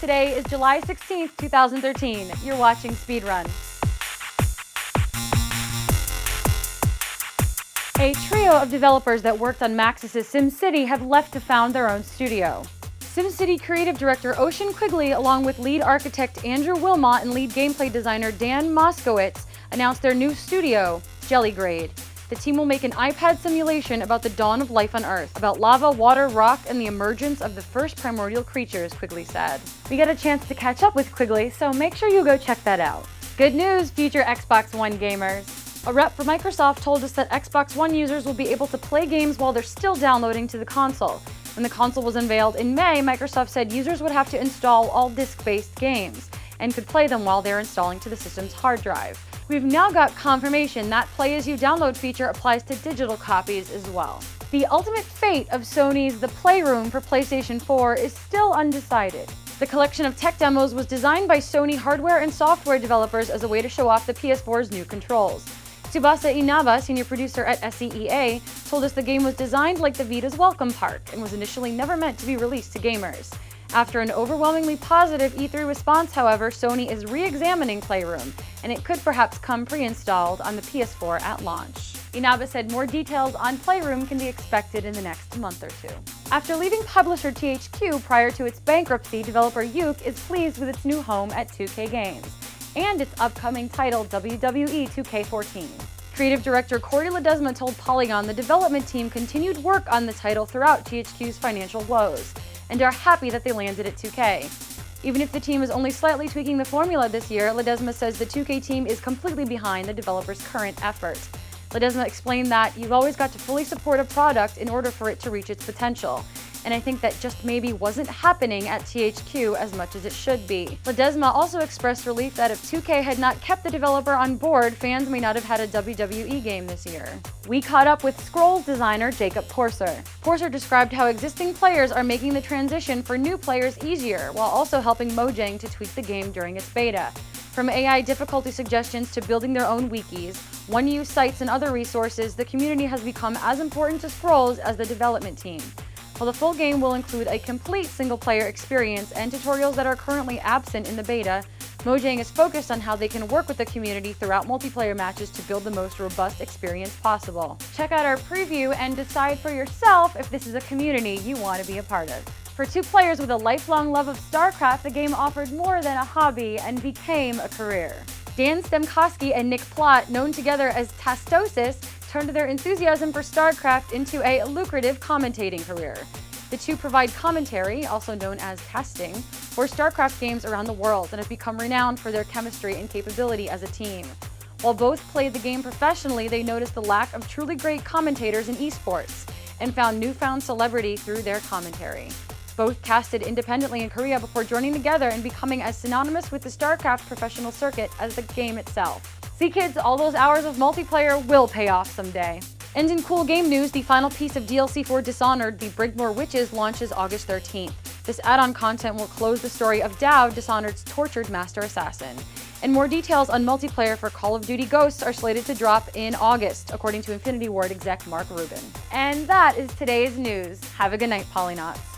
Today is July 16th, 2013. You're watching Speedrun. A trio of developers that worked on Maxis' SimCity have left to found their own studio. SimCity creative director Ocean Quigley, along with lead architect Andrew Wilmot and lead gameplay designer Dan Moskowitz, announced their new studio, Jellygrade. The team will make an iPad simulation about the dawn of life on Earth, about lava, water, rock, and the emergence of the first primordial creatures, Quigley said. We got a chance to catch up with Quigley, so make sure you go check that out. Good news, future Xbox One gamers. A rep for Microsoft told us that Xbox One users will be able to play games while they're still downloading to the console. When the console was unveiled in May, Microsoft said users would have to install all disc-based games and could play them while they're installing to the system's hard drive. We've now got confirmation that Play As You Download feature applies to digital copies as well. The ultimate fate of Sony's The Playroom for PlayStation 4 is still undecided. The collection of tech demos was designed by Sony hardware and software developers as a way to show off the PS4's new controls. Tsubasa Inaba, senior producer at SEEA, told us the game was designed like the Vita's Welcome Park and was initially never meant to be released to gamers. After an overwhelmingly positive E3 response, however, Sony is re-examining Playroom, and it could perhaps come pre-installed on the PS4 at launch. Inaba said more details on Playroom can be expected in the next month or two. After leaving publisher THQ prior to its bankruptcy, developer Yuke is pleased with its new home at 2K Games and its upcoming title, WWE 2K14. Creative director Corey Ledesma told Polygon the development team continued work on the title throughout THQ's financial woes, and are happy that they landed at 2K. Even if the team is only slightly tweaking the formula this year, Ledesma says the 2K team is completely behind the developer's current effort. Ledesma explained that you've always got to fully support a product in order for it to reach its potential, and I think that just maybe wasn't happening at THQ as much as it should be. Ledesma also expressed relief that if 2K had not kept the developer on board, fans may not have had a WWE game this year. We caught up with Scrolls designer Jacob Porser. Porser described how existing players are making the transition for new players easier, while also helping Mojang to tweak the game during its beta. From AI difficulty suggestions to building their own wikis, one-use sites and other resources, the community has become as important to Scrolls as the development team. While the full game will include a complete single-player experience and tutorials that are currently absent in the beta, Mojang is focused on how they can work with the community throughout multiplayer matches to build the most robust experience possible. Check out our preview and decide for yourself if this is a community you want to be a part of. For two players with a lifelong love of StarCraft, the game offered more than a hobby and became a career. Dan Stemkowski and Nick Plott, known together as Tastosis, turned their enthusiasm for StarCraft into a lucrative commentating career. The two provide commentary, also known as casting, for StarCraft games around the world and have become renowned for their chemistry and capability as a team. While both played the game professionally, they noticed the lack of truly great commentators in esports and found newfound celebrity through their commentary. Both casted independently in Korea before joining together and becoming as synonymous with the StarCraft professional circuit as the game itself. See kids, all those hours of multiplayer will pay off someday. And in cool game news, the final piece of DLC for Dishonored, the Brigmore Witches, launches August 13th. This add-on content will close the story of Dao, Dishonored's tortured master assassin. And more details on multiplayer for Call of Duty Ghosts are slated to drop in August, according to Infinity Ward exec Mark Rubin. And that is today's news. Have a good night, Polynauts.